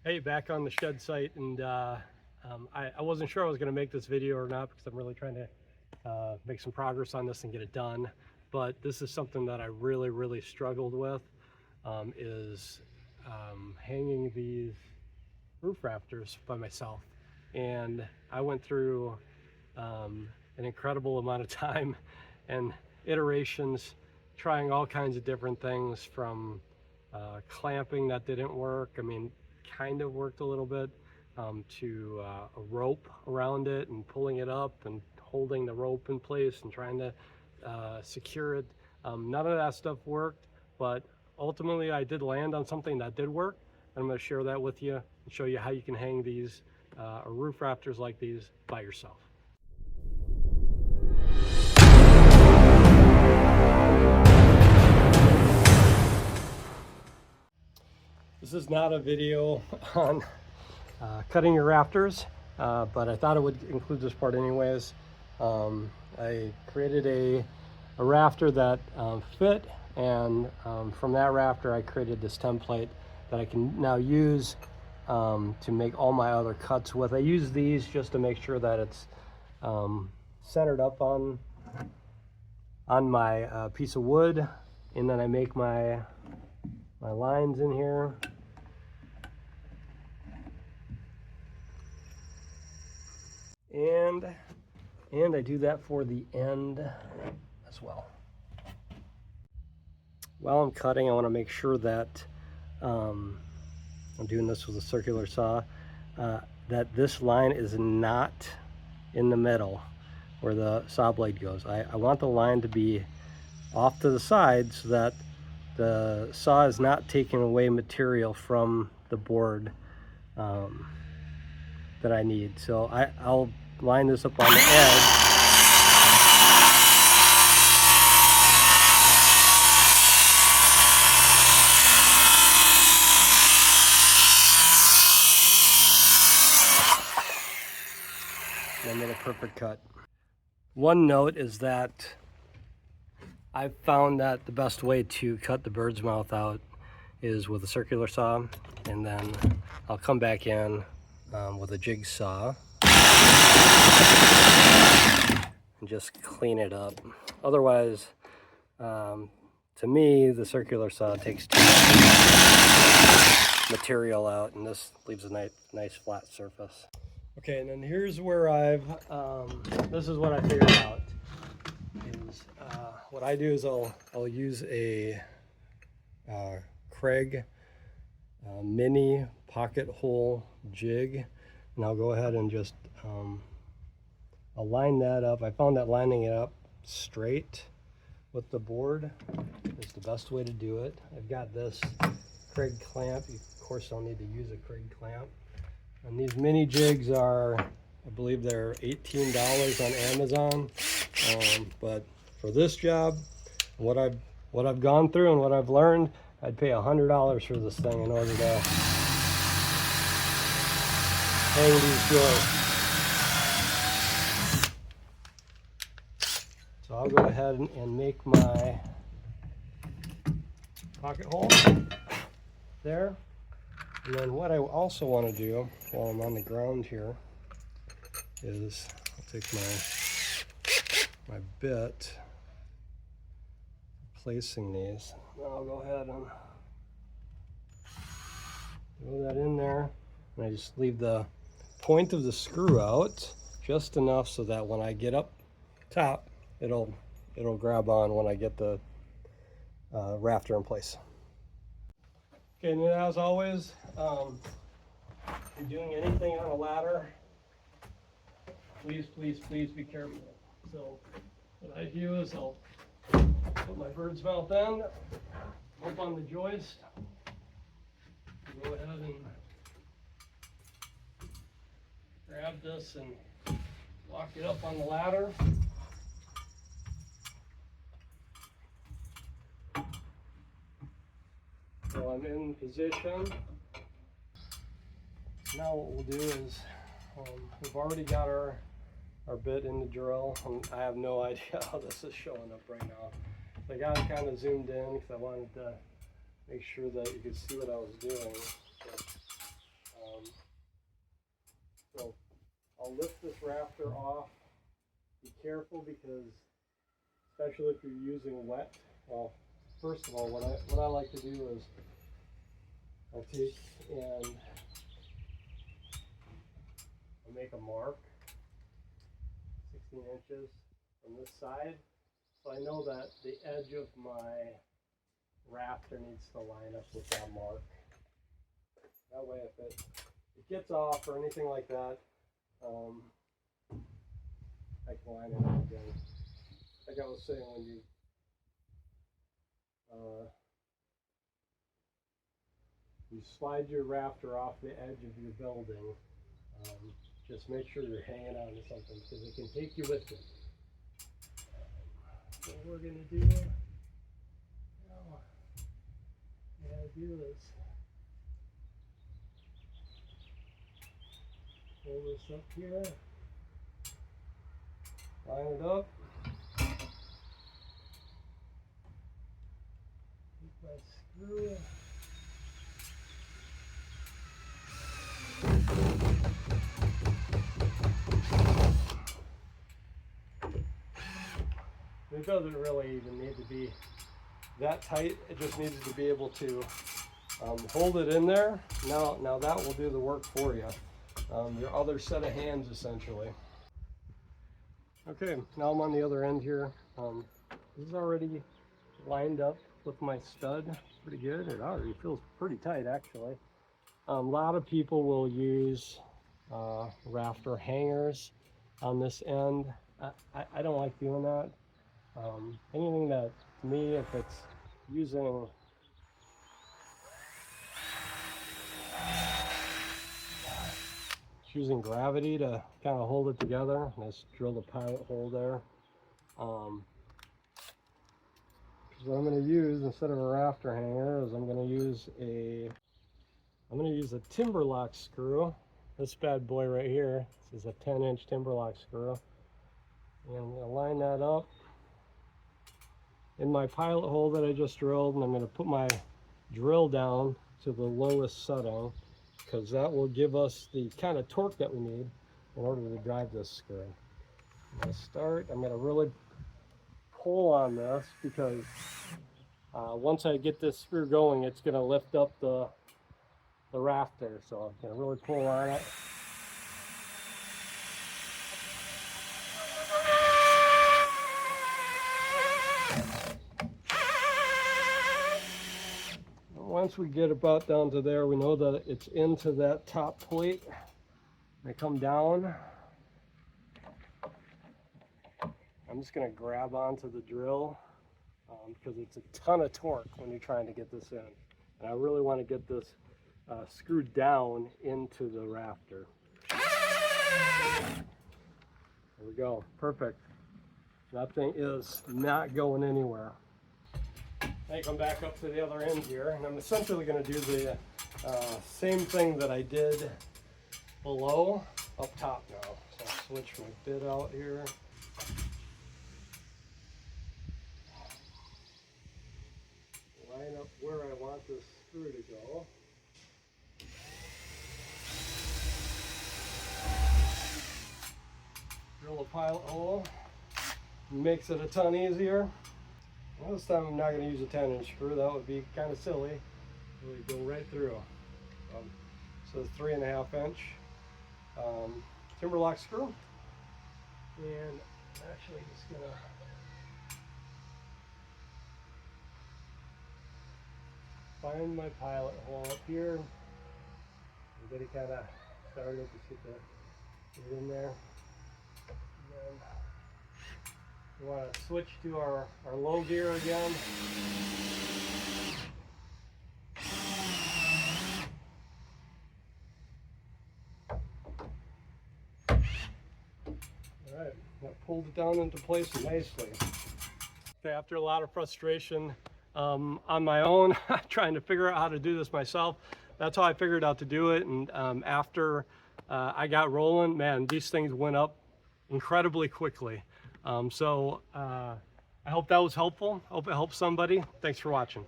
Hey, back on the shed site, and I wasn't sure I was going to make this video or not because I'm really trying to make some progress on this and get it done. But this is something that I really struggled with, is hanging these roof rafters by myself. And I went through an incredible amount of time and iterations, trying all kinds of different things, from clamping that didn't work. I mean, kind of worked a little bit, to a rope around it and pulling it up and holding the rope in place and trying to secure it. None of that stuff worked, but ultimately I did land on something that did work. I'm going to share that with you and show you how you can hang these roof rafters like these by yourself. This is not a video on cutting your rafters, but I thought it would include this part anyways. I created a rafter that fit, and from that rafter I created this template that I can now use to make all my other cuts with. I use these just to make sure that it's centered up on my piece of wood, and then I make my lines in here. And I do that for the end as well. While I'm cutting, I want to make sure that I'm doing this with a circular saw, that this line is not in the middle where the saw blade goes. I want the line to be off to the side so that the saw is not taking away material from the board that I need. So I'll line this up on the edge. And I made a perfect cut. One note is that I've found that the best way to cut the bird's mouth out is with a circular saw, and then I'll come back in with a jigsaw and just clean it up. Otherwise, to me, the circular saw takes too much material out, and this leaves a nice flat surface. Okay, and then here's where this is what I figured out. What I do is I'll use a Craig mini pocket hole jig, and I'll go ahead and just I'll line that up. I found that lining it up straight with the board is the best way to do it. I've got this Craig clamp. You, of course, I'll need to use a Craig clamp. And these mini jigs are, I believe they're $18 on Amazon. But for this job, what I've gone through and what I've learned, I'd pay $100 for this thing in order to hang these joists. So I'll go ahead and make my pocket hole there. And then what I also want to do while I'm on the ground here is I'll take my bit, placing these. I'll go ahead and throw that in there, and I just leave the point of the screw out just enough so that when I get up top, it'll grab on when I get the rafter in place. Okay, and then as always, if you're doing anything on a ladder, please be careful. So what I do is I'll put my bird's mouth in, up on the joist, go ahead and grab this and lock it up on the ladder. So I'm in position. Now what we'll do is, we've already got our bit in the drill, and I have no idea how this is showing up right now. So I got it kind of zoomed in because I wanted to make sure that you could see what I was doing. But, So I'll lift this rafter off. Be careful because, especially if you're using wet, well, first of all, what I like to do is I'll take and I'll make a mark 16 inches from this side, so I know that the edge of my rafter needs to line up with that mark. That way if it gets off or anything like that, I can line it up again. Like I was saying, when you slide your rafter off the edge of your building, just make sure you're hanging on to something because it can take you with it. What we're going to do now, we gotta do is pull this up here, line it up, take my screw, it doesn't really even need to be that tight. It just needs to be able to hold it in there. Now that will do the work for you. Your other set of hands, essentially. Okay, now I'm on the other end here. This is already lined up with my stud pretty good. It already feels pretty tight, actually. A lot of people will use rafter hangers on this end. I don't like doing that. Anything that, to me, if it's using gravity to kind of hold it together, let's drill the pilot hole there. What I'm going to use instead of a rafter hanger is I'm going to use a timber lock screw. This bad boy right here. This is a 10-inch timber lock screw, and I'm going to line that up in my pilot hole that I just drilled, and I'm going to put my drill down to the lowest setting because that will give us the kind of torque that we need in order to drive this screw. I'm going to start. I'm going to really pull on this because once I get this screw going, it's going to lift up the rafter. So I'm going to really pull on it. Once we get about down to there, we know that it's into that top plate. I come down. I'm just going to grab onto the drill because it's a ton of torque when you're trying to get this in. And I really want to get this screwed down into the rafter. There we go. Perfect. That thing is not going anywhere. I come back up to the other end here, and I'm essentially going to do the same thing that I did below up top now. So I'll switch my bit out here. Line up where I want this screw to go. Drill a pilot hole. Makes it a ton easier. Well, this time I'm not going to use a 10-inch screw. That would be kind of silly. Really go right through. So it's 3.5-inch timber lock screw. And I'm actually just going to find my pilot hole up here. Get it kind of started, just get it in there. And then we want to switch to our low gear again. Alright, that pulled it down into place nicely. Okay, after a lot of frustration on my own, trying to figure out how to do this myself, that's how I figured out to do it. And after I got rolling, man, these things went up incredibly quickly. I hope that was helpful. Hope it helped somebody. Thanks for watching.